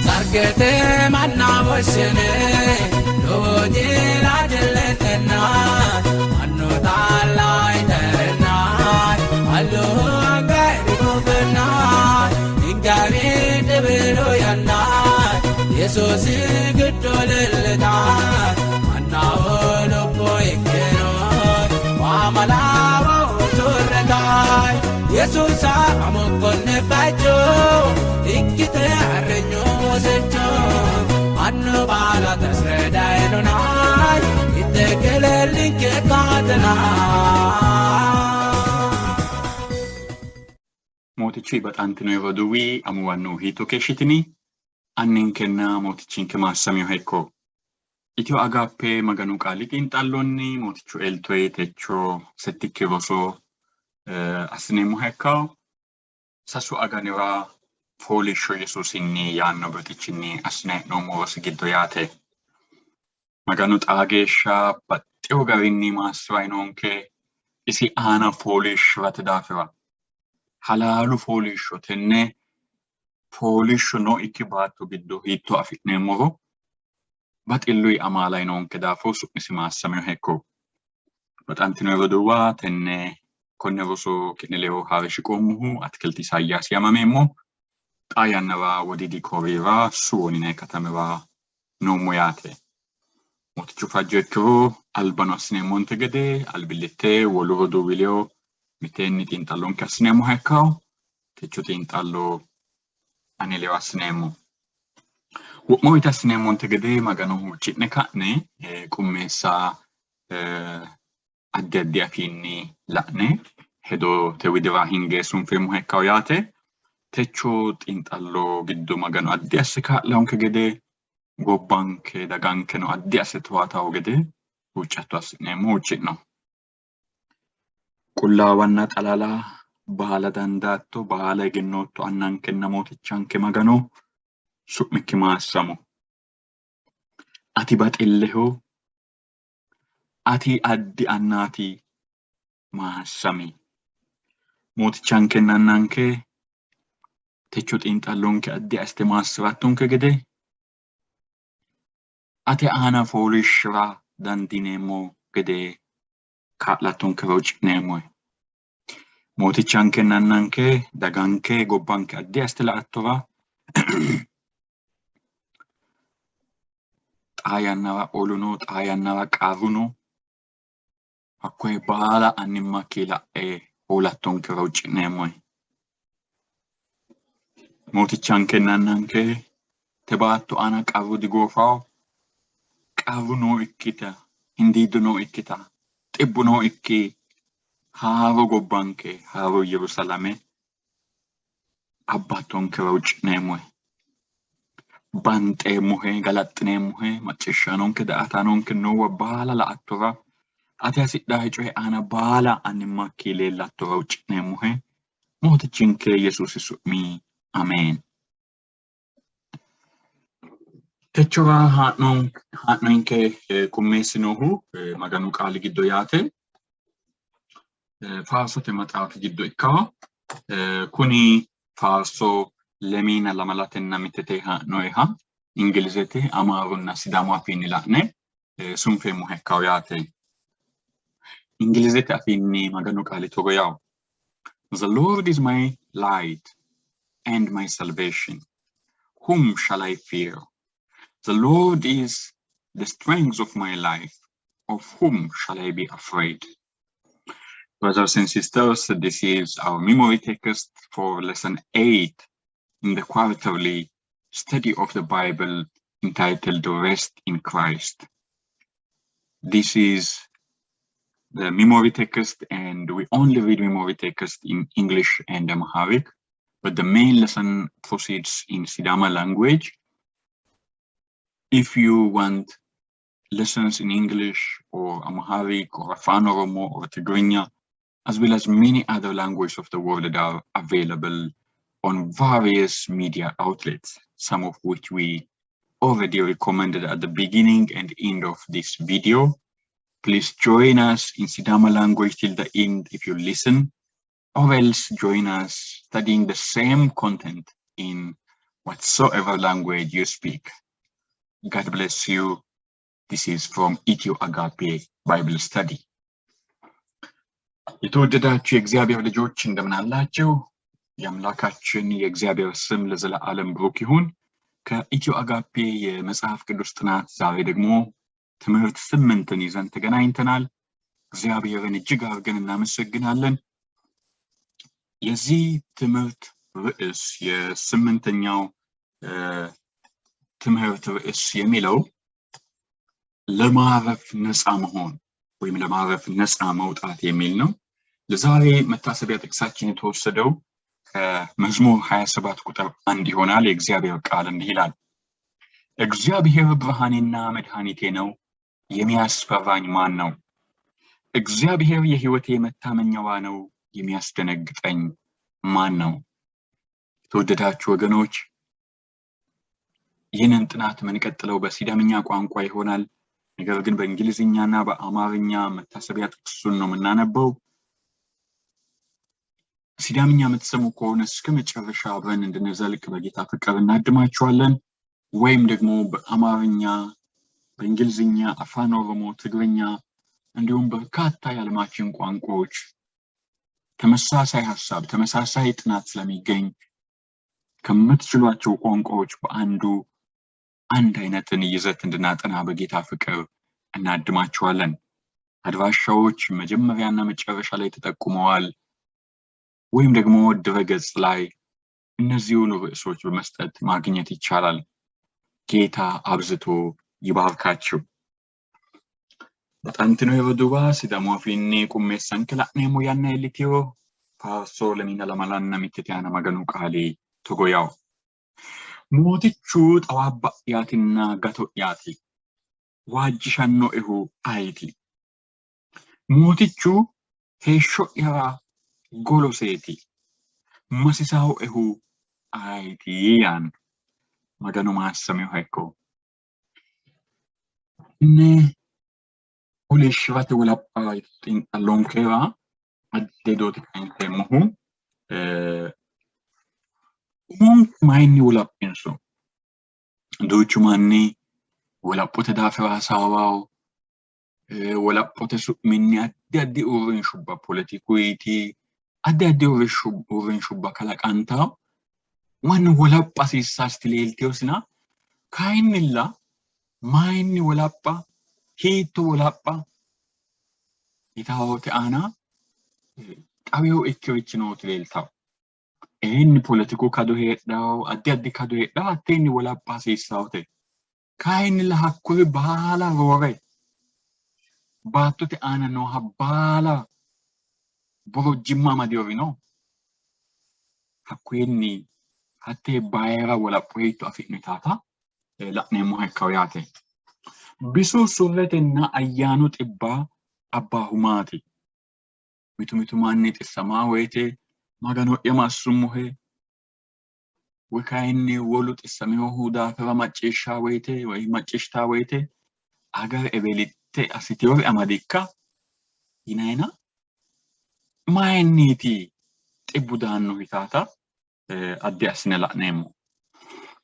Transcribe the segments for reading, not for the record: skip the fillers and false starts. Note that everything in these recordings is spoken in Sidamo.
Sargete manna voshene loji ladelena anno dalai terna allo gari gobna ingari debelo yanna Jesus gudolelna manna olo poikero wamalawo surregai Jesus amokonne bajo ikkite arrenyo secho anno bala tasredailuna ittekelelike kadna Mootichi baxantino yeroo duwwii amuwannoo hiitoo keeshitini annin kennaa mootichinke maassamiyo hekko Ethio Agape maganu qaali xiinxalloonni mootichu eltoe techoo settikke rosoo asineemmo hekkaw sasu aganira fooliishsho Yesuusinni yaanno birxichinni assine hee'noommo rosi giddo yaate maganu xaageeshsha baxxewo garinni maassiray noonke isi aana fooliishshirate daafira halaalu fooliishsho tenne fooliishsho no ikki baatto giddo hiitto afi'neemmoro baxilluyi amaalay noonke daafo su'misi maassamiyo hekko baxantino yeroo duwwaa tenne konne roso ki'nileyo haare shiqoommohu atikilti Isaayyaasi yamameemmo xaa yannara wodiidi koriira suwonine katamira noommo yaate mootichu fajjo ikkiro albano assineemmonte gede albillitte wolu roduuwileyo miteenni xiinxallonke assineemmo hekkaw techo xiinxallo anileyo assineemmo wo'mo ite assineemmonte gede magano huucci'ne ka'ne qummeessa addi addi afiinni la'ne hedo te widira hinge sunfeemmo hekkaw yaate techo xiinxallo giddo magano addi asse kaa'laonke gede gobbanke dagankeno addi asse towaatawo gede huuccatto assineemmo huucci'no qullaawanna xalala baala dandaatto baala egennootto annankenna mootichanke magano su'mikki maassamo ati baxilleho ati addi annaati maassami mootichankenna annanke techo xiinxallonke addi aste maassirattonke gede ate aana fooliishshira dandineemmo gede kaa'lattonke huucci'neemmo mootichankenna annanke daganke gobbanke addi aste la'attora xaa yannara oluno xaa yannara qarruno hakkoye baala annimmakki la'e hoolattonke huucci'neemmo mootichankenna annanke te baatto aana qarru digoofawo qarru noo ikkita hindiido noo ikkita xibbu noo ikki haaro gobbanke haaro Yerusaalame abbattonke huucci'neemmo banxeemmohe galaxxineemmohe macciishshanonke da''ataanonke noowa baala la'attora ate hasidhaa coye aana baala annimmakki leellattora huucci'neemmohe mootichinke Yesuusi su'mi Ameen. Techora haa'noinke qummeessinohu maganu qaali giddo yaate faarsote maxaafi giddo ikkawa kuni faarso lemiina lamalatenna mitete haa'noeha ingilizete amaarunna sidaamu afiinni la'ne sunfeemmo hekkaw yaate ingilizete afiinni maganu qaali togo yaw The Lord is my light and my salvation. Whom shall I fear? The Lord is the strength of my life. Of whom shall I be afraid? Brothers and sisters, this is our memory text for lesson 8 in the quarterly study of the Bible entitled Rest in Christ. This is the memory text, and we only read memory text in English and Amharic, but the main lesson proceeds in Sidama language. If you want lessons in English or Amharic or Afaan Oromo or Tigrinya, as well as many other languages of the world that are available on various media outlets, some of which we already recommended at the beginning and end of this video. Please join us in Sidama language till the end if you listen. or else join us studying the same content in whatsoever language you speak. God bless you. This is from Ethio Agape Bible Study. የተወደዳችሁ የእግዚአብሔር ልጆች እንደምን አላችሁ? የአምላካችን የእግዚአብሔር ስም ለዘላለም ብሩክ ይሁን። ከኢትዮ አጋፔ የመጽሐፍ ቅዱስ ጥናት ዛሬ ደግሞ ትምህርት 8ን ይዘን ተገናኝተናል። እግዚአብሔርን እጅግ አድርገን እናመሰግናለን። የዚህ ትምህርት ርዕስ የ8ኛው ትምህርት ርዕስ የሚለው ለማረፍ ነፃ መሆን ወይም ለማረፍ ነፃ መውጣት የሚል ነው። ለዛሬ መታሰቢያ ጥቅሳችን የተወሰደው ከመዝሙር 27 ቁጥር 1 ይሆናል። የእግዚአብሔር ቃል እንዲህ ይላል፣ እግዚአብሔር ብርሃኔና መድኃኒቴ ነው፣ የሚያስፈራኝ ማን ነው? እግዚአብሔር የሕይወቴ መታመኛዋ ነው፣ የሚያስደነግጠኝ ማን ነው? የተወደዳችሁ ወገኖች፣ ይህንን ጥናት የምንቀጥለው በሲዳምኛ ቋንቋ ይሆናል። ነገር ግን በእንግሊዝኛና በአማርኛ መታሰቢያ ጥቅሱን ነው የምናነበው። ሲዳምኛ የምትሰሙ ከሆነ እስከ መጨረሻ አብረን እንድንዘልቅ በጌታ ፍቅር እናድማችኋለን። ወይም ደግሞ በአማርኛ፣ በእንግሊዝኛ፣ አፋን ኦሮሞ፣ ትግርኛ እንዲሁም በርካታ የዓለማችን ቋንቋዎች ተመሳሳይ ሐሳብ ተመሳሳይ ጥናት ስለሚገኝ ከምትችሏቸው ቋንቋዎች በአንዱ አንድ አይነትን ይዘት እንድናጠና በጌታ ፍቅር እናድማችኋለን። አድራሻዎች መጀመሪያና መጨረሻ ላይ ተጠቁመዋል። ወይም ደግሞ ድረገጽ ላይ እነዚህን ርዕሶች በመስጠት ማግኘት ይቻላል። ጌታ አብዝቶ ይባርካችሁ። በጣንትኖ የወዱባ ሲዳሞ ፊኒ ቁሜሰን ክላኔሙ ያና ኤሊቲዮ ፋርሶ ለሚና ለማላና ሚትቲያና መገኑ ቃሊ ተጎያው ሞቲቹ ጠዋባ ያቲና ጋቶ ያቲ ዋጅሻኖ ኢሁ አይቲ ሞቲቹ ሄሾ ያ ጎሎሴቲ መሲሳው ኢሁ አይቲ ያን መገኑ ማሰሚው ሀይኮ ነ ኡሊሽዋት ወላጳ ይጥንጣሎም ከራ አደዶት ካንተ መሁ ማይኒ ወላጵንሶ ዶቹ ማኒ ወላጶተ ዳፈራ ሳዋው ወላጶተ ሱሚኒ አዲ ኦቨንሹባ ፖለቲኩይቲ አዲ ኦቨንሹባ ከላቃንታ ማን ወላጳ ሲሳስትሌልቴውስና ካይንላ ማይኒ ወላጳ ሂቶ ወላጳ ይታወት አና ጣቢው እክሪች ነው ትሌልታው ኤን ፖለቲኩ ካዶ ሄዳው አዲ ካዶ ሄዳው አቴኒ ወላጳ ሲሳውቴ ካይንላ ሐኩሪ ባላ ሮሬ ባቱቴ አና ነው ሀባላ ቦሮጅማ ማዲዮሪ ነው ሐኩይኒ አቴ ባየራ ወላጶይቱ አፊኒታታ ላኔሙ ሐካውያቴ ቢሱ ሱለቴና አያኑ ጥባ አባሁማቲ ሚቱ ማኒ ጥሰማ ወይቴ ማጋኖ የማሱሙሄ ወካይኒ ወሉ ጥሰሚው ሁዳ ፈማጨሻ ወይቴ ወይ ማጨሽታ ወይቴ አገር ኤቤሊቴ አሲቲዮሪ አማዲካ ይናይና ማይኒቲ ጥቡዳን ነው ሂታታ አዲያስነ ላኔሙ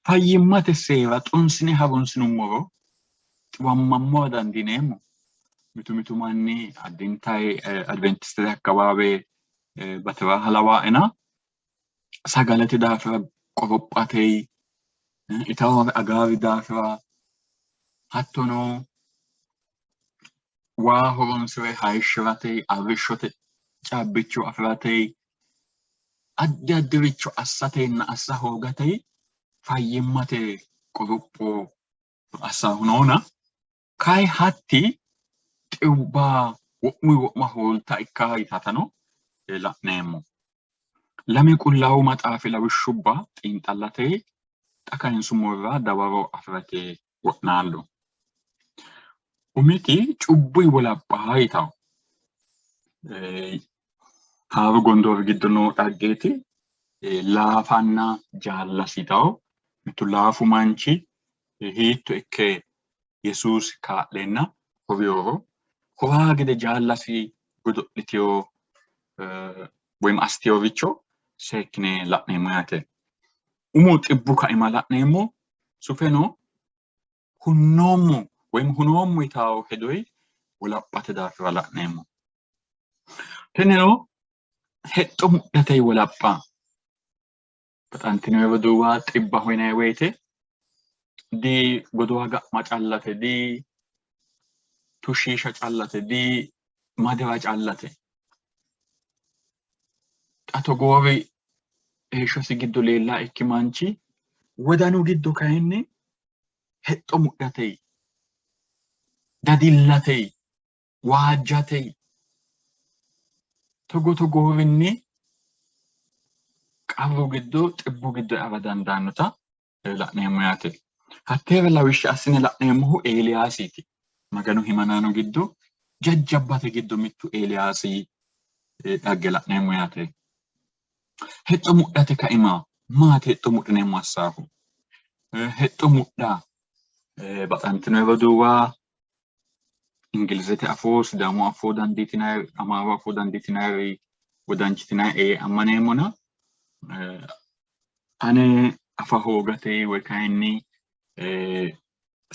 ፋይማተ ሴራ ጡንስኔ ሀቡንስኑ ሞሮ ጥዋማሞ ዳንዲኔሙ ሚቱ ማኒ አዲንታይ አድቬንቲስት አካባቢ በተራ ሐላዋና ሳጋለተ ዳፍራ ቆሮጳቴይ ኢታው አጋሪ ዳፍራ ሀቶኖ ዋሆን ስሬ ሃይሽራቴይ አብሾተ ጫብቹ አፍራቴይ አዳድሪቹ አሳቴና አሳሆጋቴይ ፋይማቴ ቆሮጶ አሳሁኖና ካይ ሀቲ ጥባ ወማ ሆልታ ኢካይ ታታኖ ላኔሙ ለሚቁላው ማጣፊ ለውሹባ ጢንጣላቴ ጠካይንሱ ሞራ ዳባሮ አፍራቴ ወናሉ ኡሚቲ ጩቡ ይወላባ ይታው ሃብ ጎንዶር ግድኖ ጣጌቲ ላፋና ጃላሲታው ምቱላፉ ማንቺ ሂቶ እከ ኢየሱስ ካሌና ሆቢዮሮ ሆባ ገደ ጃላሲ ጉዶ ኢትዮ woyim astiovicho seekkine la'neemmo yaate. Umu xibbu kaima la'neemmo sufeno hunnoommo woyim hunoommo yitawo hedoi wolaphate daafira la'neemmo. Tenero hexxo mudhatei wolapha baxantino wedowa xibbaho yinayi woyite di godowa ga'ma callate di tushiisha callate di madewa callate. Xa togoowi heeshshosi giddo leellaa ikki manchi wodanu giddo kayinni hexxo mudhatei dadillatei waajjatei togoowinni qarru giddo xibbu giddo e'ara dandaannota la'neemmo yaate. Hatteera lawishsha assine la'neemmohu Eeliyaasiiti. Maganu himanaano giddo jajjabbate giddo mittu Eeliyaasi dhagge la'neemmo yaate. Hexxo mudhate kaima maati hexxo mudhineemmo assaahu? Hexxo mudha baxantino wedowa ingilizete afoo, sidaamu afoo dandiitinayi, amaaru afoo dandiitinayi wodanchitinayi ammaneemmona ane afa hoogatei woy kayinni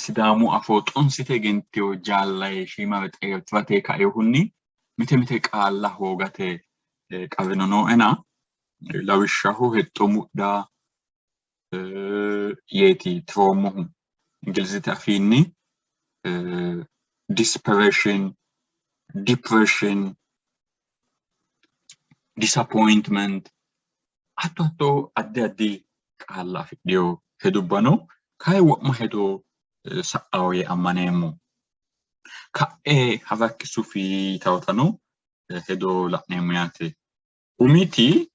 sidaamu afoo xunsite egenteyo jaallayi shiimawe xeertirate kaehunni mite qaalla hoogate qarrino noo'ena lawishshaho hexxo mudha yeeti tiroommohu ingilizete afiinni desperation, depression, disappointment hatto addi qaalla afidheyo hedubbano kayi wo'ma hedo sa'awo yee ammaneemmo. Ka'e hawakkisu yitawotano hedo la'neemmo yaate. Umiti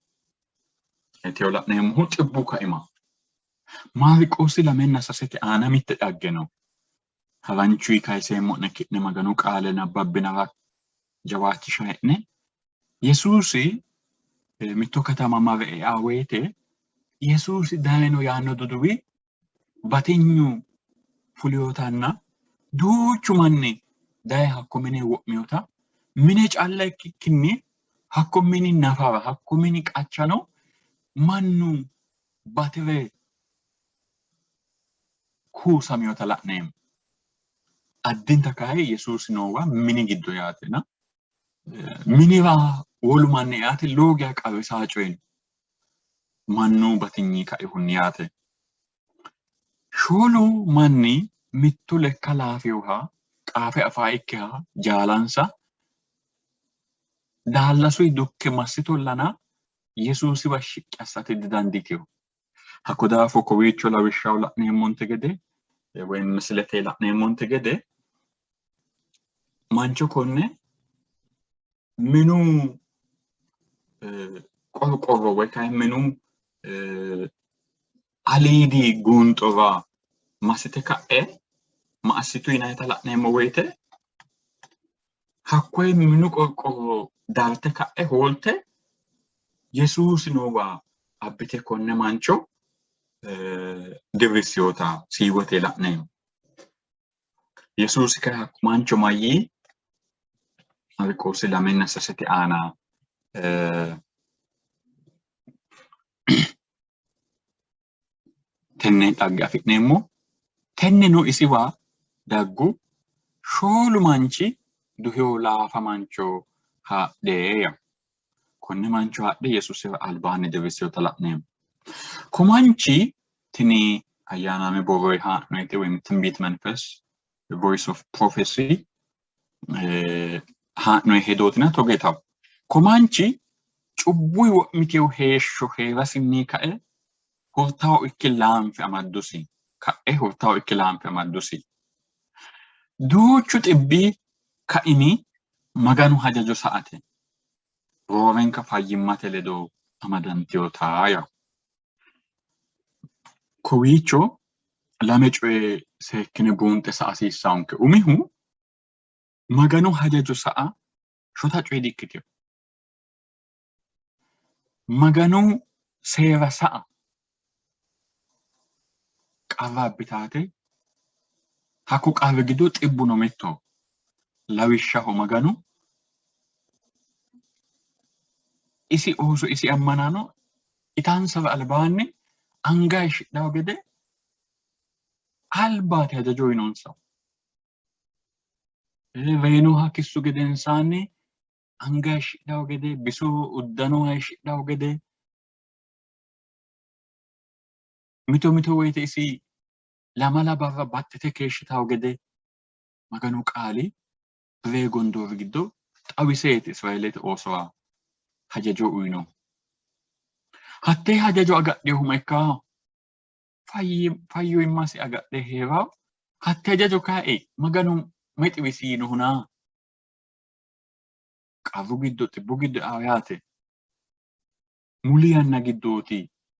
Ethio la'neemmohu xibbu kaima. Maariqoosi 2:3 aana mitte dhagge no. Haranchuyi kayiseemmo'ne ki'ne maganu qaale nabbabbinara jawaachisha he'ne Yesuusi mitto katama mare e'a woyite Yesuusi dayino yaanno duduwi batinyu fuliyootanna duuchu manni daye hakko mine wo'miyota mine calla ikkikkinni hakko mini nafara hakko mini qachano mannu batire kuusamiyota la'neemmo. Addinta kayi Yesuusi noowa mini giddo yaatena minira wolu manni e'ate lowo geya qarrisaa coyino mannu batinyi kaehunni yaate. Shoolu manni mittu lekka laafeyoha qaafe afaa ikkeha jaalansa daallasuyii dukke massitollana Yesuusiwa shiqqi assate didandiiteyo. Hakko daafo kowiicho lawishshaho la'neemmonte gede woyim misilete la'neemmonte gede mancho konne minu qorqorro woy kayi minu aliidi guunxora massite ka'e ma assitu yinayita la'neemmo woyite hakkoye minu qorqorro darte ka'e hoolte Yesuusi noowa abbite konne mancho dirrissiyota siiwote la'neemmo. Yesuusi kayi hakko mancho mayyii Maariqoosi 2:3 aana tenne dhagge afi'neemmo. Tenneno isiwa daggu shoolu manchi duheyo laafa mancho haadhe konne mancho haadhe Yesuusiwa albaanni dirrissiyota la'neemmo. Ko manchi tini ayyaanaame borroyi haa'noyite woyim tinbiit manifest voice of prophecy haa'noyi hedootina toge yitawo. Ko manchi cubbuyi wo'miteyo heeshsho heerasinni kae hurtawo ikke laanfe amaddusi ka'e hurtawo ikke laanfe amaddusi. Duuchu xibbi kaimi maganu hajajo sa'ate roorenka fayyimmate ledo amadanteyota yawo. Kowiicho lame coye seekkine buunxe sa' hasiissawonke. Umihu maganu hajajo sa'a shota coye dikkiteyo. Maganu seera sa'a qarra abbitaate hakku qarri giddo xibbuno mitto. Lawishshaho maganu isi oso isi ammanano itaansa albaanni anga ishidhaw gede albaati hajajo inonsa. Reenu hakissu gedensaanni anga ishidhaw gede bisu uddano ishidhaw gede mito woyte isi lamala barra baxxite keeshshitaw gede maganu qaali ree gondoori giddo xawiseeti Israa'eelete oosowa hajajo uyino. Hattee hajajo agadhihuma ikkaa fayyimmasi agadhe heeraw hattee hajajo kae maganu mexiwisiinohuna qarru giddo xibbu giddo yaate muli yanna giddooti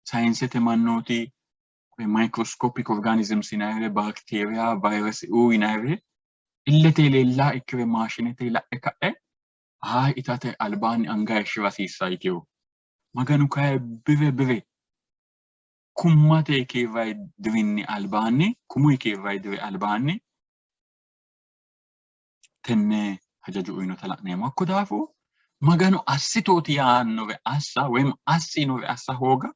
sayinsete mannooti microscopic organisms yinayre bacteria virus yinayre illete leellaa ikkire maashinete la'e ka'e itate albaanni anga ishira hasiissaa yitewo. Maganu kae bire kummate kiirray dirinni albaanni kumuyi kiirray dire albaanni tenne hajajo uyinota la'neemmo. Hakko daafu maganu assitooti yaannore assa woyim assinore assa hooga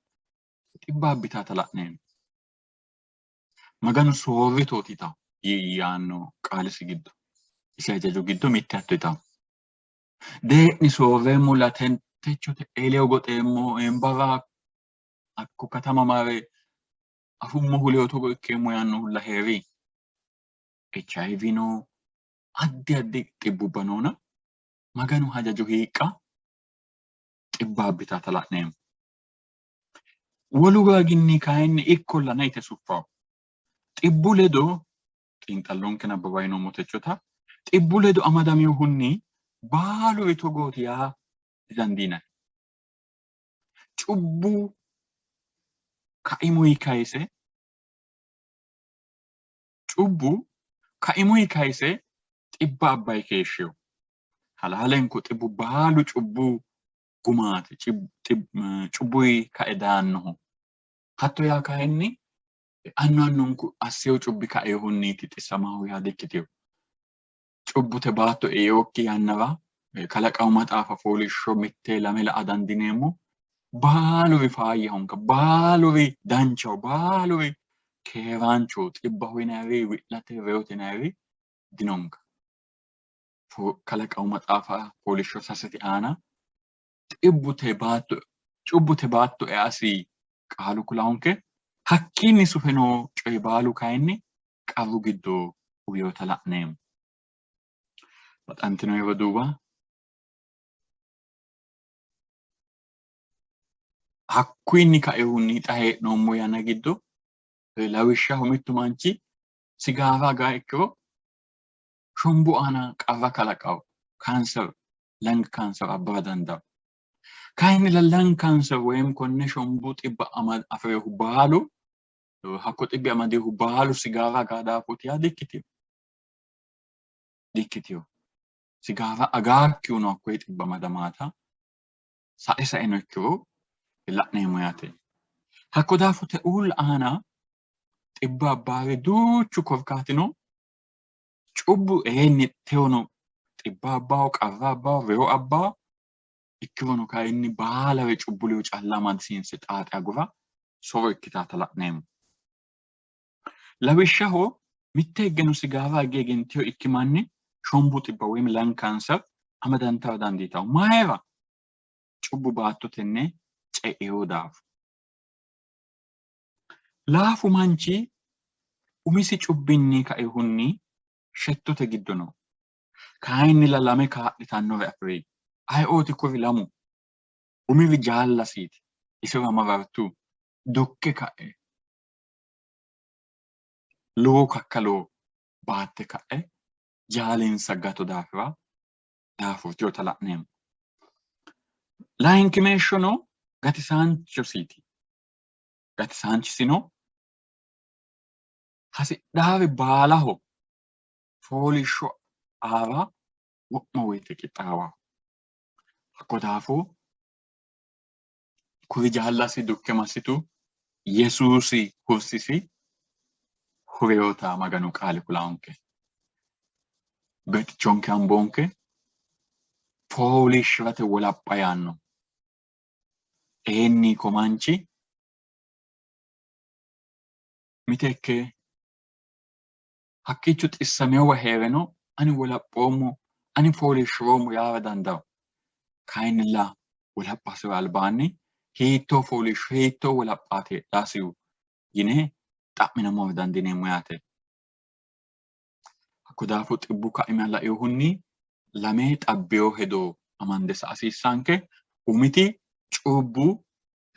xibba abbitaata la'neemmo. Maganu soorritooti taw yaanno qaalisi giddo isi hajajo giddo mitte hatto yitaw. Dee'ni soorreemmo techote elew goxeemmo barra akko katama mare afummo huleyo togo ikkeemmo yaanno hulla heeri HIV no addi xibbubba noona maganu hajajo hiiqqa xibba abbitaata la'neemmo. Wolu raginni kayinni ikkollana yite suffaw. Xibbu ledo xiinxallonke nabbaway noommo techota xibbu ledo amadamewhunni baaluri togooti yaa didandiinay. Cubbu kaimuyi kayise xibba abbay keeshshew. Halaalenko xibbu baalu cubbu gumaati cubbuyi kae daannoho. Hatto yaa kayinni annunku assew cubbi kaehunniiti xissamahu yaa dikkitew. Cubbute baatto eeyokki yannara kalaqamu maxaafa fooliishsho mitte lame la'a dandineemmo. Baaluri faayyahonka baaluri danchaho baaluri keeraanchoho xibbaho yinayri wi'late reyote yinayri dinonka. Kalaqamu maxaafa fooliishsho 3 aana cubbute baatto easi qaalu kulahonke hakkiinni sufeno coy baalu kayinni qarru giddo uyewota la'neemmo. Baxantino duuba hakkuyinni kaehunni xa hee'noommo yanna giddo lawishshaho mittu manchi sigaara agaa ikkiro shombu aana qarra kalaqaw cancer lung cancer abbara dandaw. Kayinni lung cancer woyim konne shombu xibba afirehu baalu hakko xibbi amadehu baalu sigaara agaa daafuti yaa dikkitew. Sigaara agaakkihuno hakkoye xibba amadamaata saeno ikkiro la'neemmo yaate. Hakko daafu te'uul aana xibba abbaare duuchu korkaatino cubbu nittewono xibba abbaaho qarra abbaaho reyo abbaaho ikkirono kayinni baalare cubbu leyo calla amadisiinse xaaxe agura soro ikkitaata la'neemmo. Lawishshaho mitte higgeno sigaara agge egenteyo ikki manni shombu xibba woyim lung cancer amadantawa dandiitaw. Mayra? Cubbu baattotenni ce'eyo daafu. Laafu manchi umisi cubbinni kaehunni shettote giddo no. Kayinni lame kaa'litannore afiri. Ayeooti kuri lamu? Umiri jaallasiiti. Isira marartu dukke ka'e lowo kakkaloo baatte ka'e jaalinsa gato daafira daafurtiyota la'neemmo. Layinkimeeshshono gatisaanchosiiti. Gatisaanchisino hasidhaari baalaho fooliishsho aara wo'ma woyte qixxaawaho. Hakko daafu kuri jaallasi dukke massitu Yesuusi hursisi hureyota maganu qaali kulahonke. Betichonke amboonke fooliishshirate wolapha yaanno. Eenni komanchi mitekke hakkichu xissameewa heereno ani wolaphoommo ani fooliishshiroomo yaa dandaa'u. Kayinnilla wolaphasiwa albaanni hiittoo fooliishsho hiittoo wolaphaati heedhaasihu yine xa'minamowi dandiineemmo yaate. Hakko daafo xibbu kaima lainohunni lame xabbeyo hedo amande sa''asiissanke. Umiti cubbu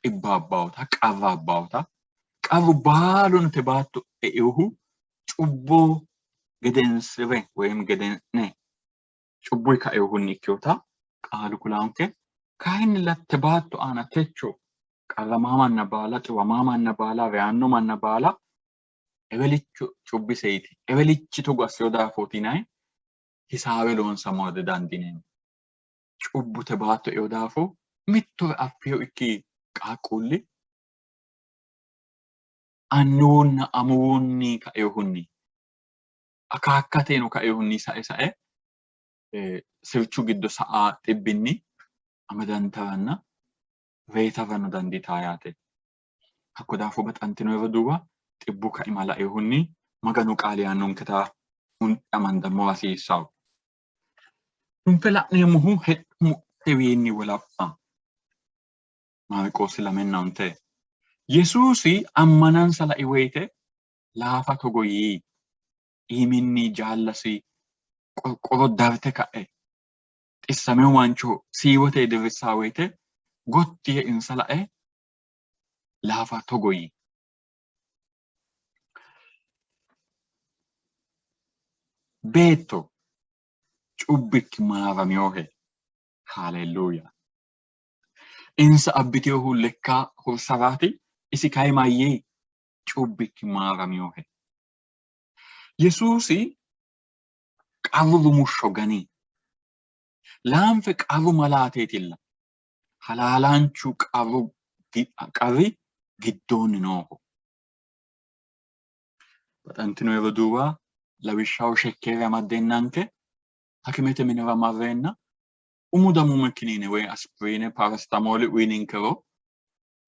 xibba abbaawota qarra abbaawota qarru baalunte baatto e'eyohu cubbu gedensiwe woyim gedensi'ne cubbuyi kaeyohunni ikkeyota qaalu kulaanke. Kayinnilla te baatto aana techo qarramaa manna baala xiwamaa manna baala reyanno manna baala ewelicho cubbiseyti ewelichi togo asseyo daafooti yinayi hisaawe loonsammo wode dandiineemmo. Cubbu te baatto e'eyo daafo mittore affeyo ikki qaaqquulli annuwunna amuwunni kaeyohunni akaakkateeno kaeyohunni sae sirchu giddo sa''a xibbinni amadantaranna reyitarano dandiitaa yaate. Hakko daafo baxantino roduuwa xibbu kaima lainohunni Maganu qaali aannonketa amandammo hasiissawo. Hunfe la'neemmohu hexxo muxxewiinni wolapha Maarqoosi 2:9 Yesuusi ammanansa lai woyite laafa togo yii iiminni jaallasi qorqoro darte ka'e xissameyo mancho siiwote dirrissaa woyite gotti yee insa la'e laafa togo yii. Beetto cubbikki maarameyohe. Haalelluuya. Insa abbiteyohu lekka hursaraati isi kayimayyee cubbikki maarameyohe. Yesuusi qarru rumushsho ganii. Laanfe qarru malaateetilla. Halaalaanchu qarri giddoonni nooho. Baxantino roduuwa lawishshaho shekkeere amaddennanke hakimete minira marreenna umu damuume kiniine woy aspiriine parastamoole uyininkero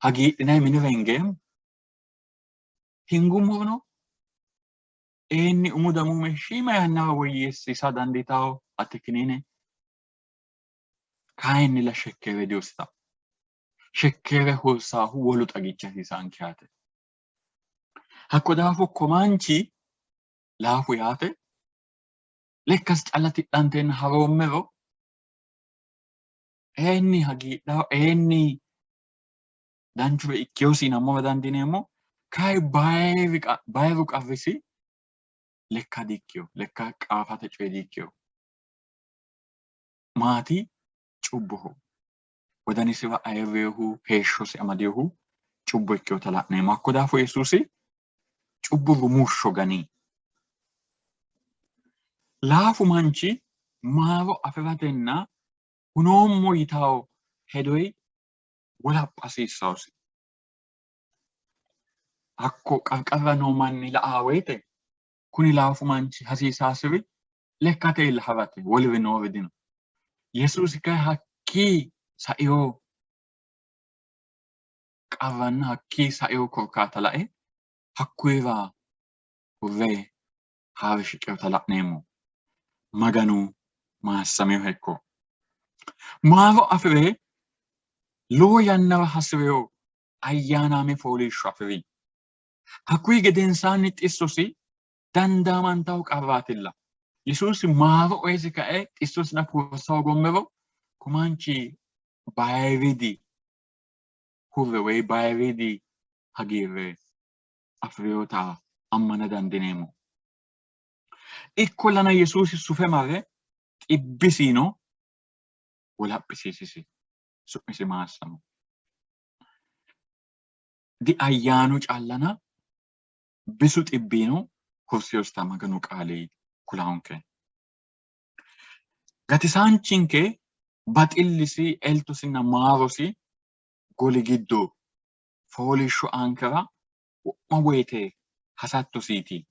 hagiidhinayi minira hingeemmo. Hingummono eenni umu damuume shiima yannara woyyeessiisa dandiitawo ate kiniine. Kayinnilla shekkeere dihursawo. Shekkeere hursaahu wolu xagichi hasiisaanke yaate. Hakko daafo komanchi laafu yaate lekkasi calla tidhanteenna haroommero eenni hagiidhawo eenni danchure ikkeyosi nammora dandiineemmo. Kayi bayiru qarrisi lekka di"ikkeyo lekka qaafate coye di"ikkeyo. Maati cubboho. Wodanisiwa ayirreyohu heeshshosi amadeyohu cubbo ikkeyota la'neemmo. Hakko daafo Yesuusi cubbu rumushsho ganii. Laafu manchi maaro afiratenna hunoommo yitawo hedoyi wolapha hasiissawsi. Hakko qarqarra noo manni la''aa woyite kuni laafu manchi hasiisaasiri lekkateyilla harate woliri noori dino. Yesuusi kayi hakkii saeyo qarranna hakkii saeyo korkaata lae hakkuyira hurre haare shiqeyota la'neemmo. Maganu maassameyo hekko. Maaro afire lowo yannara hasireyo ayyaanaame fooliishsho afiri. Hakkuyi gedensaanni xissosi dandaamantawo qarraatilla. Yesuusi maaro oyisi kae xissosina hursa hogommero komanchi bayiridi hurre woy bayiridi hagiirre afireyota ammana dandineemmo. Ikkollana Yesuusi sufe marre xibbisiino wolaphisiisisi. Su'misi maassamo. Di ayyaanu callana bisu xibbiino hursiyosta Maganu qaali kulaanke. Gatisaanchinke baxillisi eltosinna maarosi goli giddo fooliishsho aankera wo'ma woyite hasattosiiti.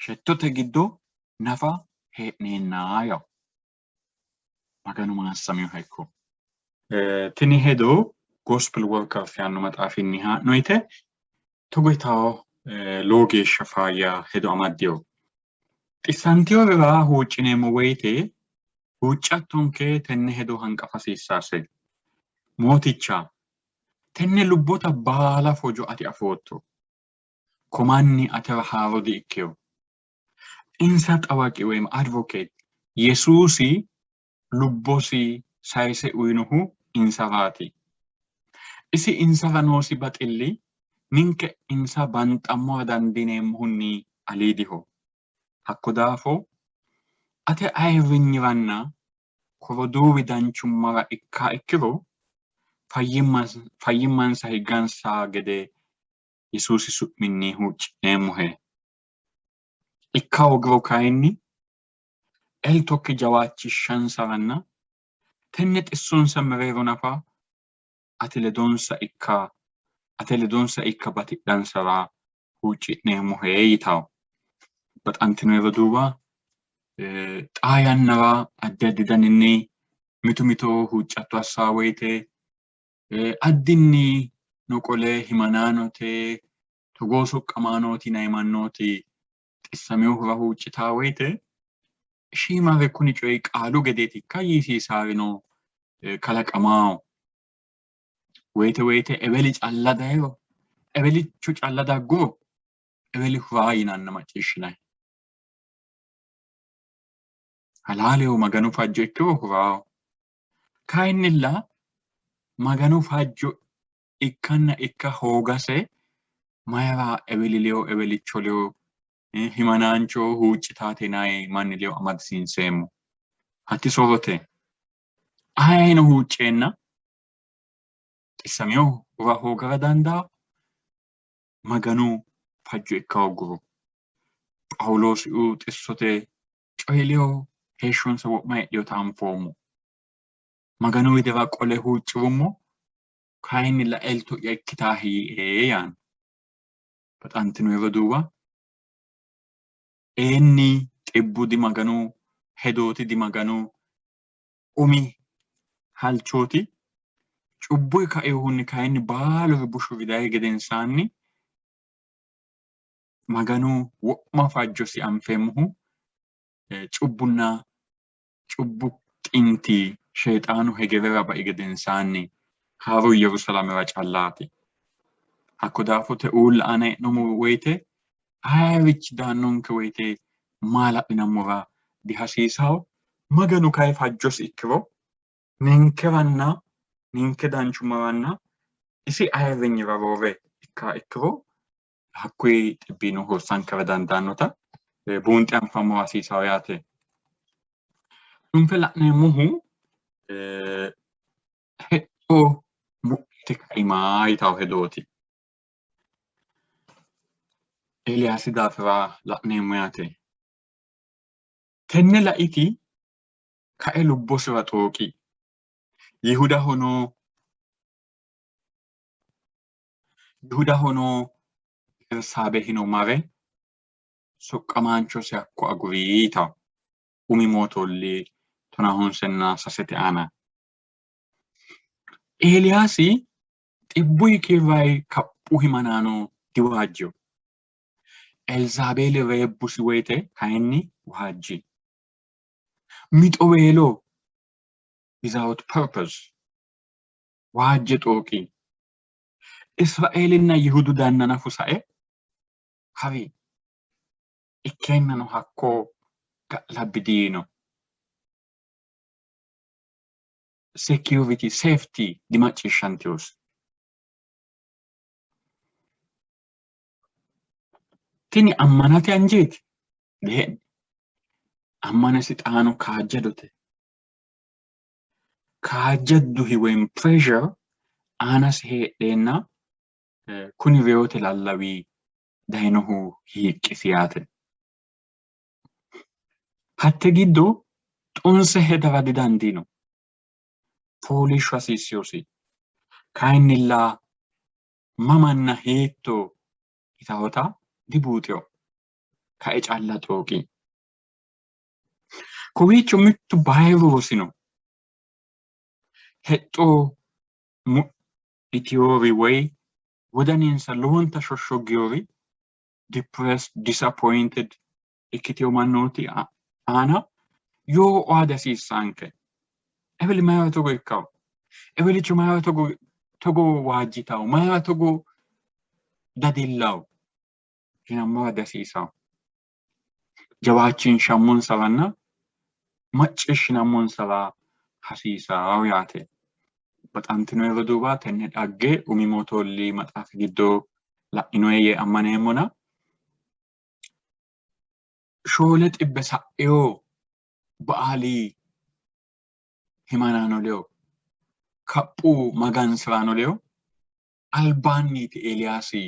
Shettote giddo nafa hee'neennaa yawu. Maganu maassameyo hekko. Tini hedo gospel worker fiannu maxaafinni haa'noyte toguytaho loogeeshsha faayya hedo amaddeyo. Xissantewowira huuccineemmo woyte huuccattonke tenne hedo hanqafasiissaase. Mooticha tenne lubbota baala fojo ati afootto. Komanni atera haaro di ikkeyo. Insa xawaqi woyim advocate Yesuusi lubbosi sayise uyinohu insaraati. Isi insara noosi baxilli ninke insa banxammo dandineemmohunni aliidiho. Hakko daafo ate ayirrinyiranna koroduuwi danchummara ikka ikkiro fayyimmansa higgansa gede Yesuusi su'minni huuccineemmohe. Ikka hoogiro kayinni eltokki jawaachishshansaranna tenne xissonsa mereero nafa ate ledonsa ikka batidhansara huucci'neemmohe yitaho. Baxantinoyro duuba xaa yannara addi addi daninni mitu mito huuccatto assaa woyte addinni noqole himanaanote togoo soqqamaanooti naymannooti xissameyohura huuccitaa woyte shiimare kuni coyi qaalu gedeetikka yiisiisaarino kalaqamaaho. Woyte eweli calla dayro ewelichu calla dagguro eweli huraa yinanna macciishshinay. Halaaleho maganu fajjo ikkiro huraaho. Kayinnilla maganu fajjo ikkanna ikka hoogase mayra eweli leyo ewelicho leyo himanaancho huuccitaate yinayi manni leyo amadisiinseemmo. Hatti sorote ayino huucceenna xissameyo hura hoogara dandaa maganu fajjo ikka hogguro. Phawuloosi'u xissote coyi leyo heeshshonsa wo'ma heedheyota anfoommo. Maganu widira qole huuccirummo kayinnilla elto'ya ikkitaa hii'ee yaanno. Baxantinoyro duuba eenni xibbu dimaganu hedooti dimaganu umi halchooti cubbuyi kaeyohunni kayinni baaluri bushuri dayi gedensaanni maganu wo'ma fajjosi anfeemmohu cubbunna cubbu xinti sheyxaanu hegerera bai gedensaanni haaru Yerusaalamera callaati. Hakko daafo uulla ana hee'noommo woyte ayirichi daannonke woyte maal adhinammora dihasiisaho. Maganu kayi fajjosi ikkiro ninkeranna ninke danchumaranna isi ayirrinyira roore ikka ikkiro hakkuyi xibbino hursankera dandaannota buunxe anfammo hasiisaho yaate. Dunfe la'neemmohu hexxo mu'te kaimaa yitaho hedooti. Eliyaasi daafira la'neemmo yaate. Tenne laiti kae lubbosira xooqi. Yihudahono Bersaabehino mare soqqamaanchosi hakko agurii yitaho. Umi mootolli 9 aana. Eliyaasi xibbuyi kirrayi kaphu himanaano diwaajjeyo. Elzaabeeli reebbusi woyte kayinni waajji. Mixo weelo without purpose waajje xooqi. Israa'eelinna Yihudu dannana fusae hawi ikkeennano hakko ga'labbidiino. Security, safety dimacciishshantewos. Tini ammanate anjeeti? Dee'ni. Ammanasi xaano kaajjadote. Kaajjadduhi woyim pressure aanasi heedheenna kuni reyote lallawii dayinohu hiiqqisi yaate. Hatte giddo xunse hedara didandiino. Fooliishsho hasiisseyosi. Kayinnilla mamanna hiitto yitawota dibuuxeyo. Kae calla xooqi. Kowiicho mittu bayiroosino. Hexxo Ethiopi way wadaninsa loonta shoshoggiori depressed, disappointed ikkiteo mannoti ana yoo oada sisanke ebeli maya togo ikkaw ebeli chumaya togo wajitaw maya togo dadillaw kinamma wada sisaw jawaachin shammun sabanna maccishinamun saba hasiisaw yaate baxantino yeroduba tenne dhagge umimotolli maxaaf giddo la'inoye ammaneemmona shoole xibbe sa'eyo ba'aalii himanano leo kaphu magansirano leo albaanniti Eliyaasi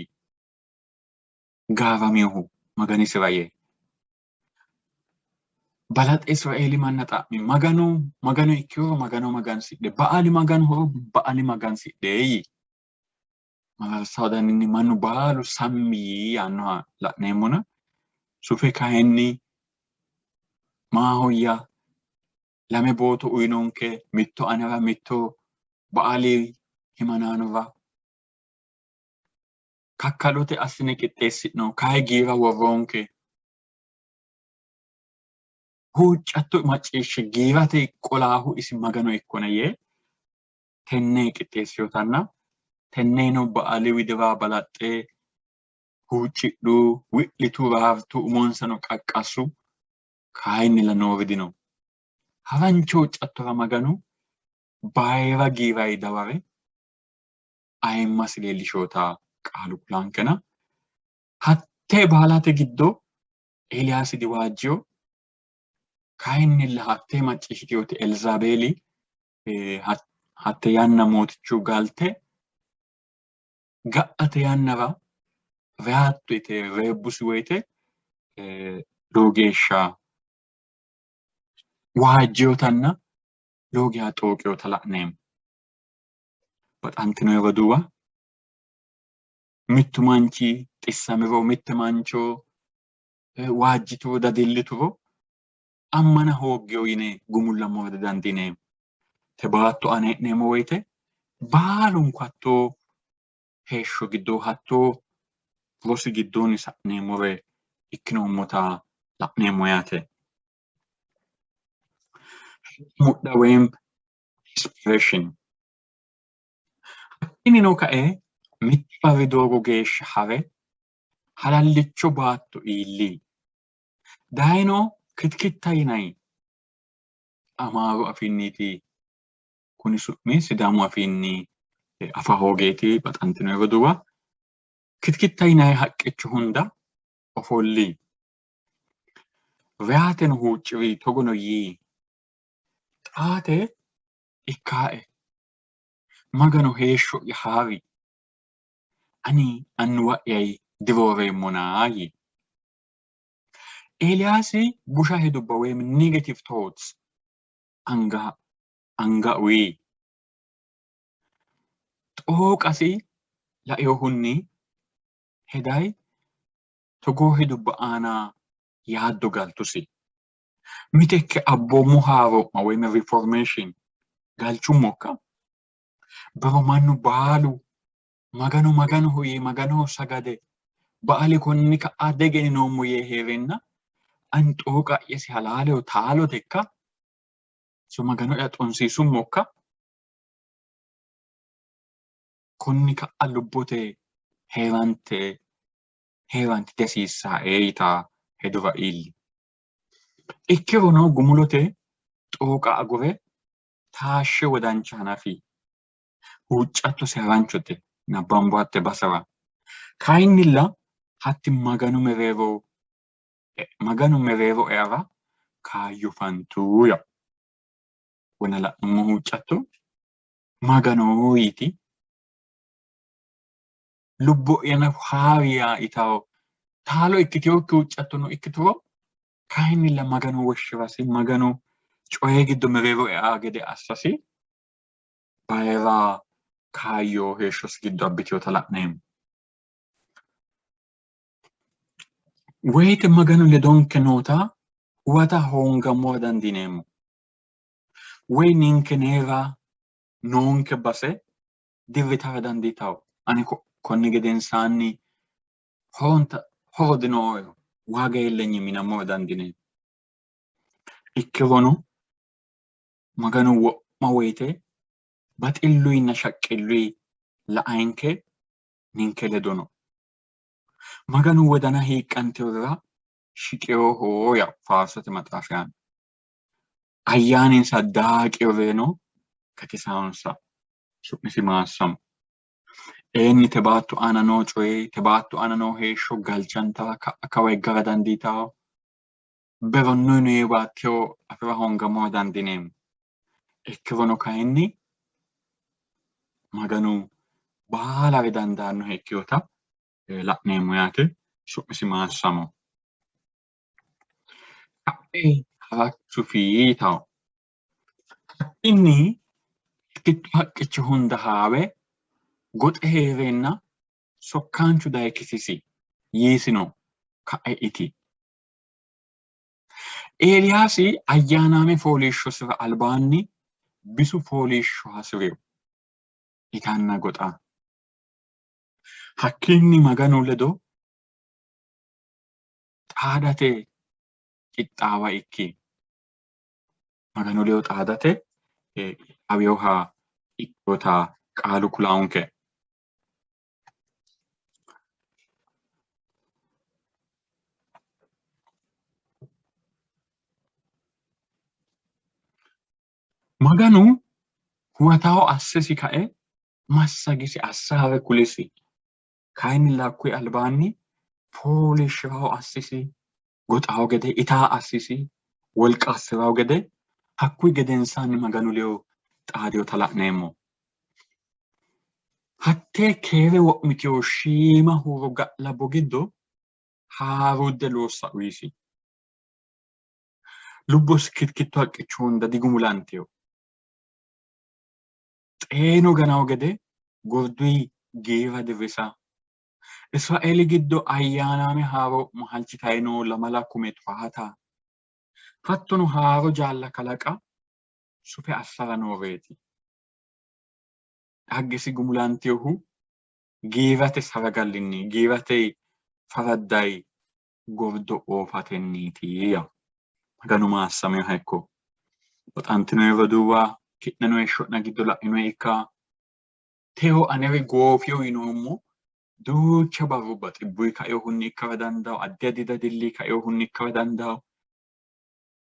gaafamihu maganisiraye balat Israa'eli manna xa'mi magano ikkiro magano magansidhe ba'aali magansidhe magarsaawdaninni mannu baalu sammi yaannoha la'neemmona sufe kahenni maahoyya lame booto uyinonke mitto anera mitto ba'aali himananova kakkalote assine qixxeessi'no kahe giira worronke huuccatto macciishshe giirate qolaahu isi magano ikkona yee tenne qixxeessiyotanna tenneeno ba'aali widira balaxxe huuccidhu wi'litu raartu umonsano qaqqassu kayinnilla nooridino harancho huuccattora maganu bayira giiray daware ayimmasi leellishota qaalu kulankena hattee baalate giddo Eliyaasi diwaajjiyo kayinnilla hattee macciishshitiyoti Elzaabeeli hatte yanna mootichu galte ga'ate yannara rehatto yite reebbusi woyte lowo geeshsha waajjiyotanna lowo geeshsha xooqiyota la'neemmo baxantino yeroduwa mittu manchi xissamiro mitte mancho waajjituro dadillituro ammana hooggeyo yine gumullammo wede dandiineemmo te baatto ane hee'neemmo woyte baalunku hattoo heeshsho giddo hattoo rosi giddoonni sa'neemmore ikkinoommota la'neemmo yaate mudha woyim inspiration hakkinino kae mittu barri doogo geeshsha hare halallicho baatto iilli dayino kitkitta yinay amaaru afiinniiti kuni su'mi sidaamu afiinni afa hoogeeti baxantino yeroduwa kitkitta yinay haqqicho hunda ofolli reyaateno huucciri togono yii xaate ikkaa'e magano heeshsho'ya haawi ani annuwa'yay dirooreemmonaa yi Eliyaasi busha hedubba woyim negative thoughts anga uyi xooqasi laeyohunni heday togoo hedubba aana yaaddo galtusi mitekke abboommo haaro'ma woyim reformation galchummokka baro mannu baalu maganoho yee maganoho sagade ba'ali konni ka'a degeni noommo yee heerenna ani xooqa'yesi halaaleho taalotekka so magano'ya xonsiisummokka konni ka'a lubbote heerante desiissaa'e yita hedura iilli ikkirono gumulote xooqa agure taashshe wodancha hanafi huuccattosi haranchote nabbamboatte basara kayinnilla hatti maganu mereero eara kaayyo fantuuya wona la'nummo huuccatto maganoo yiti lubbo'yana haawiya itaw taalo ikkiteyokki huuccattono ikkituro kayinnilla maganu woshshirasi maganu coye giddo mereero ea gede assasi bayira kaayyo heeshshosi giddo abbiteyota la'neemmo woyte maganu ledonke noota huwata hoongammowa dandiineemmo woy ninke neera noonke base dirritara dandiitaw. Ani konni gedensaanni horodinoo waaga yeellenyi minammoo dandine. Ikkirono maganu wo'ma woyte baxilluyinna shaqqilluyi la"anke ninke ledono. Maganu wodana hiiqqanteworira shiqeyoho ya faarsote maxaafiyaan. Ayyaaninsa daaqeyoreno katisaansa su'misi maassamo. Eenni te baatto aana noo coye, te baatto aana noo heeshsho galchantara kawa higgara dandiitawo. Beronnoyi noyi baatteyo afira hongamoo dandineemmo. Ikkirono kayinni maganu baalare dandaannoha ikkeyota la'neemmo yaate. Su'misi maassamo. Kae harattu fiitawo. Inni kittu haqqicho hunda haawe goxe heerenna sokkaanchu daye kisisi yiisino ka'e iti. Eeliyaasi ayyaanaame fooliishshosira albaanni bisu fooliishsho hasireyo itanna goxa. Hakkiinni maganu ledo xaadate qixxaawa ikki. Maganu ledo xaadate qixxaaweyoha ikkeyota qaalu kulaanke. Maganu huwatawo assesi ka'e massagisi assaare kulisi. Kayinni hakkuyi albaanni fooliishshirawo assisi, goxawo gede itaa assisi, wolqa assirawo gede hakkuyi gedensaanni maganu ledo xaadeyota la'neemmo. Hattee keere wo'miteyo shiima huuro ga'labbo giddo haarudde loossa uyisi. Lubbosi kittu haqqicho hunda digumulanteyo. Xeeno ganawo gede gorduyi giira dirrisa. Israa'eeli giddo ayyaanaame haaro mahalchitayi noo lamala kume towaata. Hattono haaro jaalla kalaqa sufe assara nooreeti. Dhaggesi gumulanteyohu giirate saragallinni, giirate faraddayi gordo oofatenniiti ya. Maganu maassameyoha ikko. Baxantinoyi roduuwa ki'neno heeshsho'na giddo la'inoyi ikka. Teyo anere goofiyo yinoommo duucha barrubba xibbuyi kaeyohunni ikkara dandawo, addi addi dadilli kaeyohunni ikkara dandawo.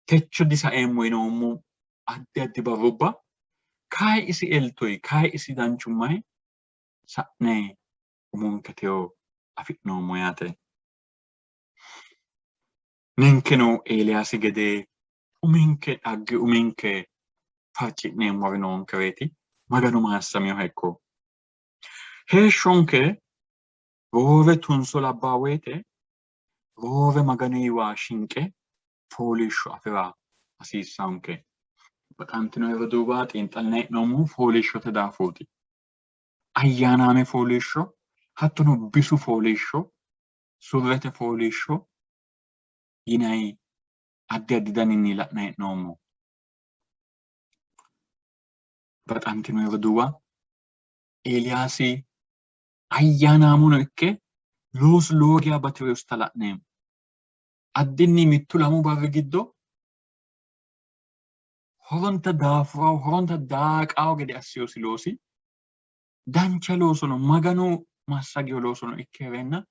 Techo disaeemmo yinoommo addi addi barrubba kayi isi eltoyi, kayi isi danchummayi sa'ne umonke teyo afi'noommo yaate. Ninkeno Eeliyaasi gede uminke dhagge uminke farci'neemmori noonkereeti. Maganu maassameyoha ikko. Heeshshonke roore tunso labbaa woyte roore maganuyiwa shinqe fooliishsho afira hasiissawonke. Baxantinoyi roduuwa xiinxalline hee'noommohu fooliishshote daafooti. Ayyaanaame fooliishsho, hattono bisu fooliishsho, surrete fooliishsho yinayi addi addi daninni la'na hee'noommo. Baxantinoyi roduuwa Eeliyaasi ayyaanaamuno ikke loosu lowo geya batireyosta la'neemmo. Addinni mittu lamu barri giddo horonta daafurawo, horonta daaqawo gede asseyosi loosi dancha loosono maganu massageyo loosono ikke heerenna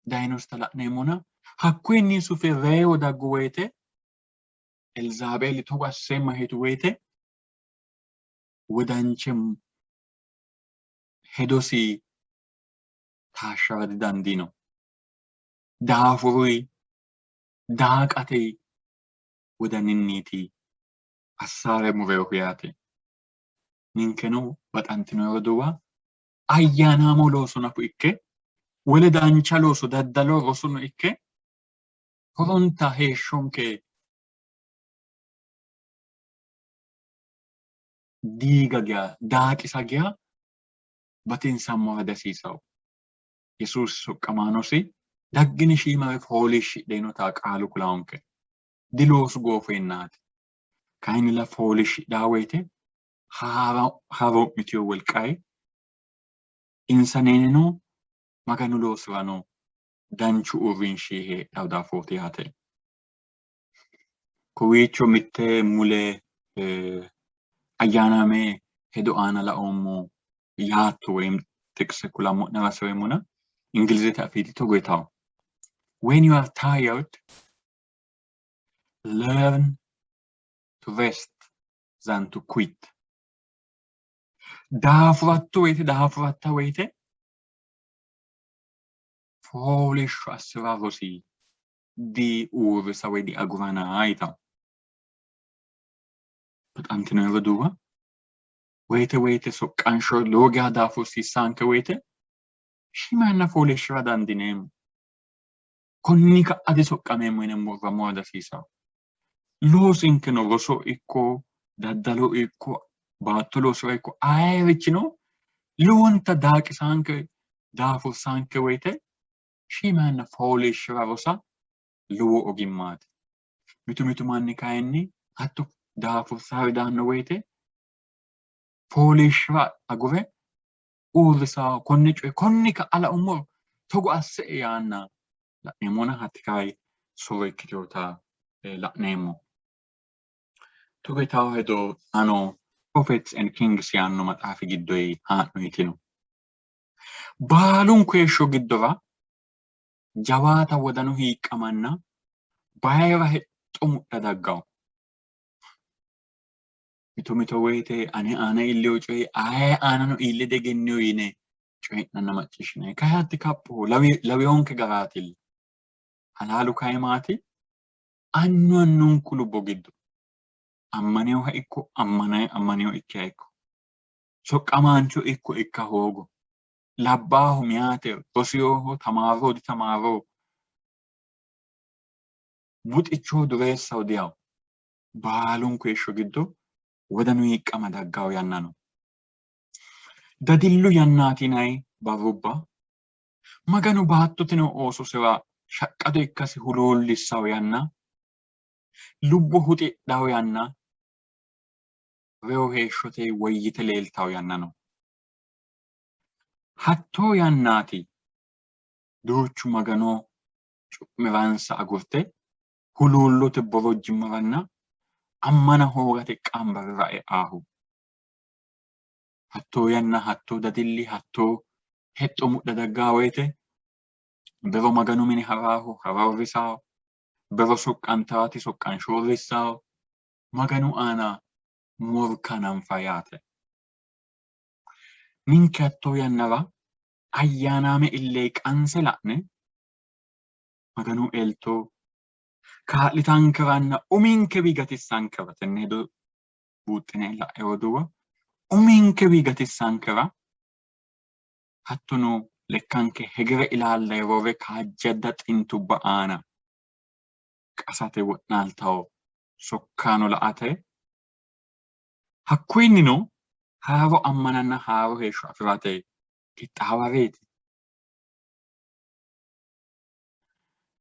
dayinosta la'neemmona hakkuyinni sufe reewo daggu woyte Elzaabeeli togo asseemma heetu woyte wodanche hedosi taashshara didandiino. Daafuruyi daaqatey wodaninniiti assaare mureyohu yaate. Ninkeno baxantinoyi roduuwa ayyaanaamo looso nafu ikke wole dancha looso daddalo rosuno ikke horonta heeshshonke diiga geya daaqisa geya batinsammora dasiisawo. Yesuus soqqamaanosi daggini shiimare fooliishshidheenota qaalu kulaanke. Diloosu goofeennaati. Kayinnilla fooliishshidhaa woyte Havo mitio welqai insaneneno maganu loosirano danchu uurrinshi heedhaw footi yaate. Kowiicho mitte mule ayyaaname hedo aana laoommo yaatto woyim tikse kulammo'ne hasaweemmona Ingilizete afiitti togo yitaw. When you are tired, learn to rest than to quit. Daafuratta woyte fooliishsho assira rosi di uurrisa woy di aguranaa yitaw. በጣም ትነረዱዋ ወይተ soqqansho lowo geeshsha daafursiissaanke woyte shimanna fooliishshira dandineemmo. Konni ka'ate soqqameemmo yine murrammo hasiisaw. Loosinkenno roso ikko daddalo ikko baatto loosira ikko ayirichino lowonta daaqisaanke daafursaanke woyte shimanna fooliishshira rosa lowo ogimmaati. Mitu manni kayinni hatto daafursaari daanno woyte fooliishshira agure uurrisaw konne coye konni ka'a laummoro togo asse'e yaanna la'neemmona hatti kayi soro ikkiteewota la'neemmo. Togo yitaw hedo ano Prophets and Kings yaanno maxaafi giddoyi haa'noytino. Baalunku heeshsho giddora jawaata wodanu hiiqqamanna bayira hexxo mudha daggaw. Mito woyte ane aana iilleyo coye aye aanano iillede egenneyo yine coyi'nanna macciishshinay. Kayi hatti kapho laweyonke garaatilla. Halaalu kayi maati? Annunku lubbo giddo ammaneyoha ikko ammaneyo ikkiha ikko soqqamaancho ikko ikka hoogo labbaahu meyate rosiyoho tamaaro ditamaaro buxichoho dureessaho diyaw baalunku heeshsho giddo wodanu hiiqqama daggaw yanna no. Dadillu yannaati yinayi barrubba maganu baattotino oososira shaqqado ikkasi huluullissaw yanna lubbo huxidhaw yanna reyo heeshshote woyyite leeltaw yanna no. Hattoo yannaati duuchu maganoo cu'miransa agurte huluullote borojjimmaranna ammana hoogate qambarira e'aahu. Hattoo yanna hattoo dadilli hattoo hexxo mudha daggaa woyte bero maganu mini haraahu haraurrisaw bero soqqantaati soqqanshoorrissaw maganu aana morkananfa yaate. Ninke hattoo yannara ayyaanaame illee qanse la'ne maganu eltoo kaa'litankeranna uminkewi gatissankera tenne hedo buuxxine la'e roduwa uminkewi gatissankera hattono lekkanke hegere ilaallee roore kaajjadda xintubba aana qasate wo'naaltaw sokkaano la'ate hakkuyinnino haaro ammananna haaro heeshsho afirate qixxaawareeti.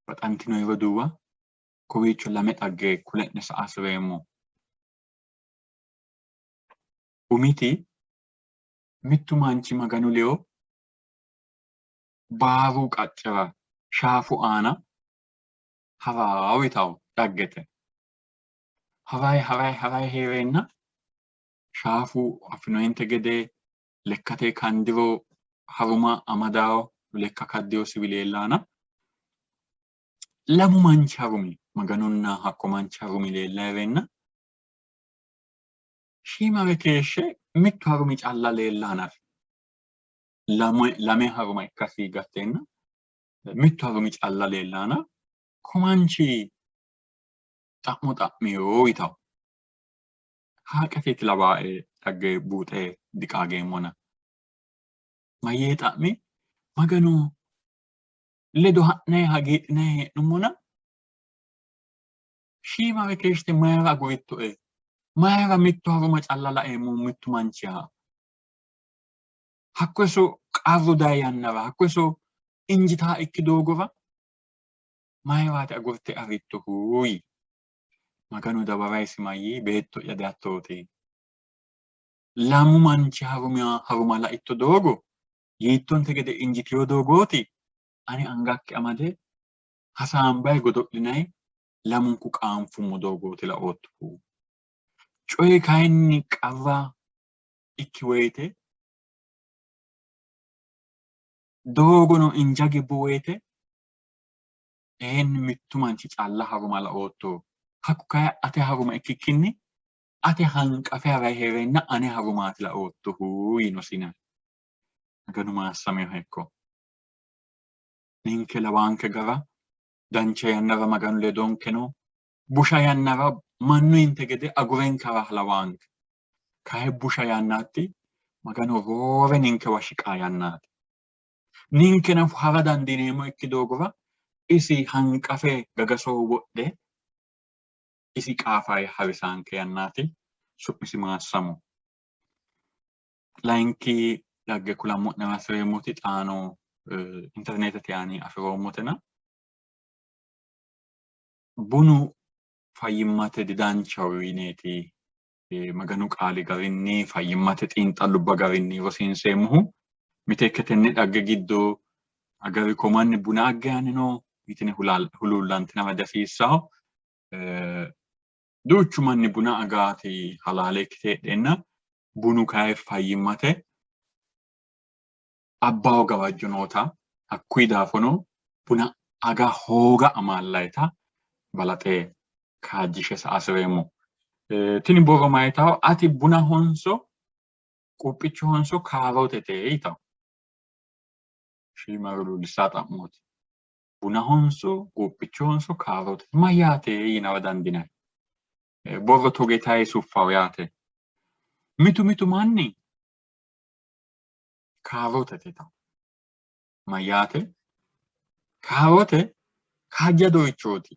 Baxantino roduwa kowiicho lame xagge kule'ne sa"asireemmo. Umiti mittu manchi maganu leyo baaru qaccera shaafu aana haraw yitaw dhaggete. Haray heereenna shaafu afinoyinte gede lekkate kandiro haruma amadaw lekka kaddeyo siwileellaana lamu manchi harumi maganunna hakko manchi harumi leella heereenna shiimare keeshshe mittu harumi calla leellaanar lame haruma ikkasi gatteenna mittu harumi calla leellaana ko manchi xa'mo xa'miyo yitaw. Haaqateeti lawaa'e dhagge buuxe diqaageemmona. Mayyee xa'mi maganu ledo ha'nayi hagiidhinayi hee'nummona shiimare keeshshite mayra aguritto'e mayra mittu haruma calla laeemmo mittu manchiha hakko iso qarru dayi yannara hakko iso injitaa ikki doogora mayraati agurte arittohuyi. Maganu dawaraysi mayyii beetto'ya dihattooti. lamu manchi harumala itto doogo yiittonte gede injitino doogooti ani angakki amade hasaambayi godo'linayi lamunku qaanfummo doogooti laoottohu. Coyi kayinni qarra ikki woyite doogono inja gibbu woyite mittu manchi calla haruma laootto. Hakku kayi ate haruma ikkikkinni ate hanqafe harayi heerenna ane harumaati laoottohu yinosina. Maganu maassameho ikko. Ninke lawaanke gara dancha yannara maganu ledonke no. Busha yannara mannu inte gede agurenkara lawaanke. Kayi busha yannaatti maganu roore ninkewa shiqaa yannaati. Ninke nafu hara dandiineemmo ikki doogora isi hanqafe gagasoo wodhe isi qaafayi harisaanke yannaati. Su'misi maassamo. Layinki dhagge kulammo'nera hasireemmoti xaano internetete aani afiroommotena bunu fayyimmate didanchaho yineeti maganu qaali garinni fayyimmate xiinxallubba garinni rosiinseemmohu mite ikke tenne dhagge giddo agari ko manni buna aggayanni no yitine huluullantinara dihasiissaho. Duuchu manni buna agaati halaale ikkite heedheenna bunu kayi fayyimmate abbaho gawajjo noota hakkuyi daafono buna aga hooga amaallayita balaxe kaajjishe sa"asireemmo. Tini borro mayitaho ati bunahonso quuphichohonso kaarootete yitaho. Shiima huluullisaa xa'mooti. Bunahonso quuphichohonso kaarootete mayyaate yinara dandinayi. Borro togetayi suffaho yaate. Mitu manni kaarootete yitaho. Mayyaate? Kaaroote kaajjadorichooti.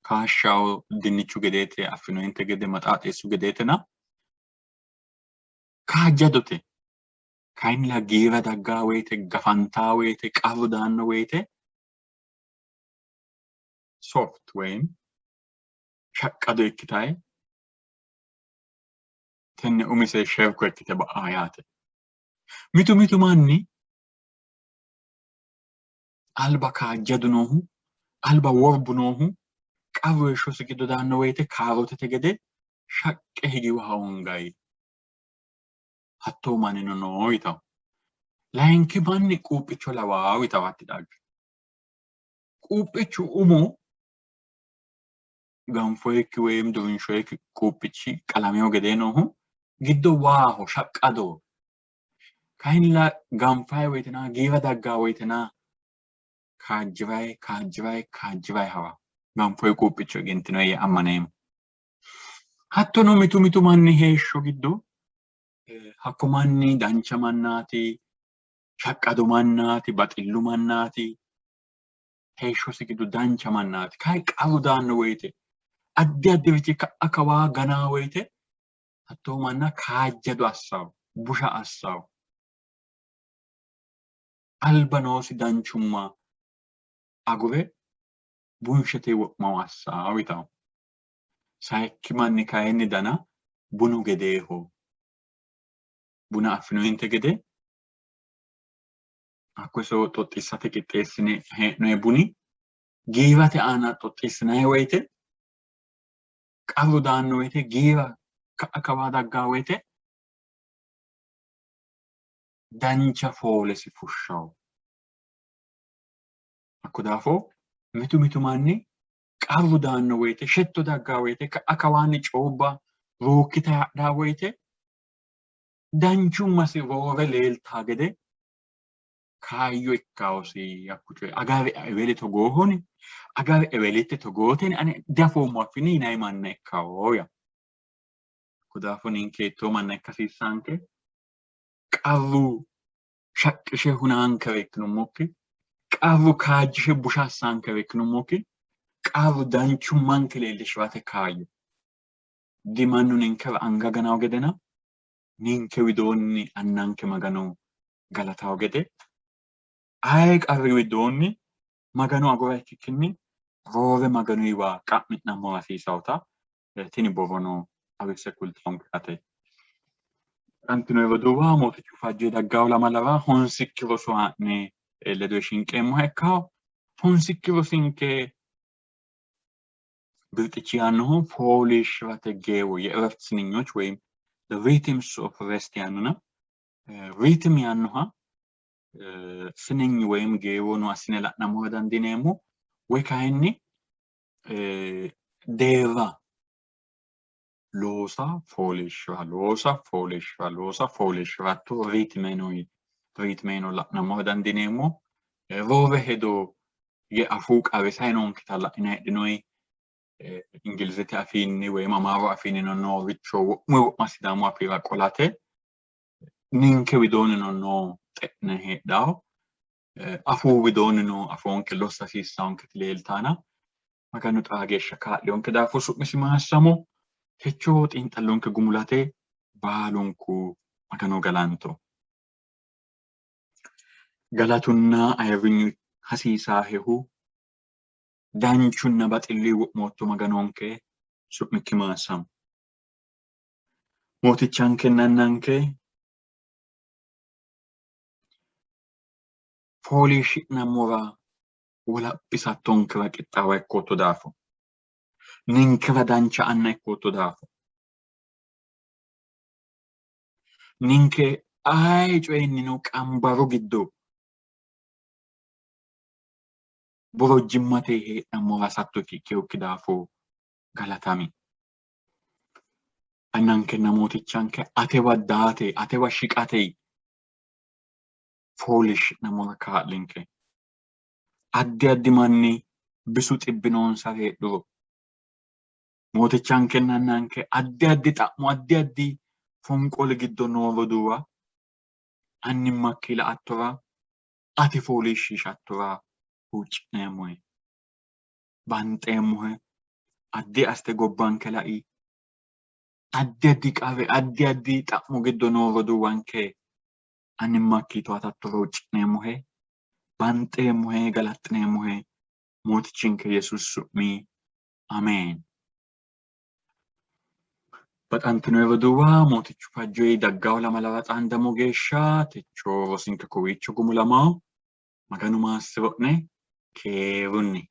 Kaashshaho dinnichu gedeete affinoyinte gede maxaaxeessu gedeetena kaajjadote. Kayinnila giira daggaa woyite gafantaa woyite qarru daanno woyite soft woyim shaqqado ikkitayi tenne umise sherko ikkite ba'aa yaate. Mitu manni alba kaajjadu noohu alba worbu noohu qarru heeshshosi giddo daanno woyite kaarootete gede shaqqe higiwa hongayi. Hattoo mannino noo yitaho. Layinki manni quuphicho lawaahu yitaho hatti dhagge. Quuphichu umo ganfoyikki woyim durinshoyikki quuphichi qalameyo gedee noohu giddo waaho shaqqadoho. Kayinnila ganfayi woyitena giira daggaa woyitena kaajjiwayi hawa. Ganfoyi quuphicho egentinoyi yee ammaneemmo. Hattono mitu manni heeshsho giddo hakko manni dancha mannaati, shaqqado mannaati, baxillu mannaati, heeshshosi giddo dancha mannaati. Kayi qarru daanno woyite addi addirichi ka'a kawaa ganaa woyite hattoo manna kaajjado assawo, busha assawo. Alba noosi danchumma agure bunshete wo'mawo assawo yitaho. Sayikki manni kayinni dana bunu gedeeho. Buna affinoyinte gede hakko iso xoxxissate qixxeessine hee'noyi buni giirate aana xoxxiissinayi woyite qarru daanno woyite giira ka'a kawaa daggaa woyite dancha foolesi fushshawo. Hakko daafo mitu manni qarru daanno woyite shetto daggaa woyite ka'a kawaanni coobba ruukkita hadhaa woyite danchummasi roore leeltaa gede kaayyo ikkawosi hakku coyi agari eweli togoohoni agari ewelitte togooteni ane diafoommo affini yinayi manna ikkawo ya. Hakko daafo ninke hiittoo manna ikka hasiissaanke qarru shaqqishe hunaankere ikkinummokki qarru kaajjishe busha assaankere ikkinummokki qarru danchummanke leellishirate kaayyo. Dimannu ninkera anga ganawo gedena ninke widoonni annanke maganu galatawo gede ayi qarri widoonni maganu agura ikkikkinni roore maganuyiwa qa'mi'nammo hasiisawota tini borrono xawisse kultaonke yaate. Antino evaduwa mootichu faajjee daggaa'u lama lama honsikki rosu haa'ne ledo shinqeemmo hekkao honsikki rosinke ብልጥቺ ያንሁ ፎሊሽ ባተጌው የእረፍት ስንኞች ወይም the rhythms of rest ያኑና ሪትም ያንኋ ስንኝ ወይም ጌው ነው አስነላና ሞዳን ዲኔሞ ወይ ካይኒ ዴቫ ሎሳ ፎሊሽ ራቶ ሪትሜኖ ላና ሞዳን ዲኔሞ ሮቨ ሄዶ የአፉቅ አበሳይኖን ክታላ ኢናይድኖይ Ingilizete afiinni woyim amaaru afiinni nonno richo wo'ma sidaamu afiira qolate ninke widoonni nonno xe'ne heedhaho afuu widoonni no afoonke lossa hasiissaonketi leeltaana maganu xaa geeshsha kaa'leyonke daafo su'misi maassamo techo xiinxallonke gumulate baalunku maganu galanto galatunna ayirrinyu hasiisaahehu danchunna baxilli wo'mootto maganonke su'mikki maassamo mootichanke nannanke fooliishshi'nammora wolaphisattonkera qixxaawa ikkootto daafo ninkera dancha anna ikkootto daafo ninke ay coyinnino qambaru giddo borojjimmate heedhammora hasatto ikkikki daafo galatami annankenna mootichanke atewa daate atewa shiqate fooliishshi'nammora kaa'linke addi manni bisu xibbinoonsa heedhuro mootichanke nannanke addi xa'mo addi fonqoli giddo noo roduwa annimmakki la'attora ati fooliishshiishattora huucci'neemmohe banxeemmohe addi aste gobbanke la'i addi qawe addi xa'mo giddo noo roduwanke annimmakki to'atattoro huucci'neemmohe banxeemmohe galaxxineemmohe mootichinke Yesuus su'mi አሜን Baxantino evaduwa mootichu faajjee daggaa'u lama xaandamo geeshsha techo rosinke kowiicho gumulamaao maganu maassiro'ne keerunni